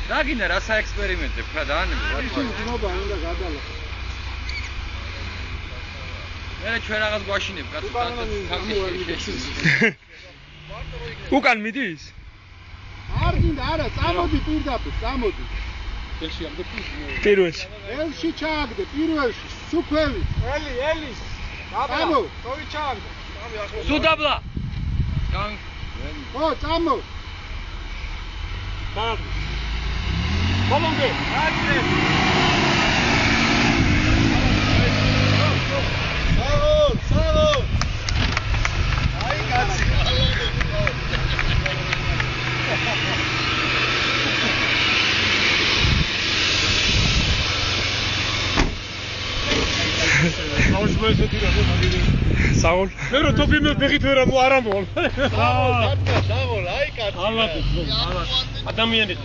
რა გინდა რა საექსპერიმენტებ ხა დაანებო ნობა უნდა გადალა მე ჩვენ რაღაც გვაშინებ კაცო უკან მიდის? არ გინდა არა წამოდი პირდაპირ წამოდი ელში ამბე პირველში ელში ჩააგდე პირველში სუქვევი ელი დაბლა თოვი ჩააგდე სუ დაბლა ო წამო დააგდე ბოლომდე აგდე საღო აი კაცი Saul. Pero tu primo perito era mo aramol. Saul, აი კაცი. Allah. Adam yeni.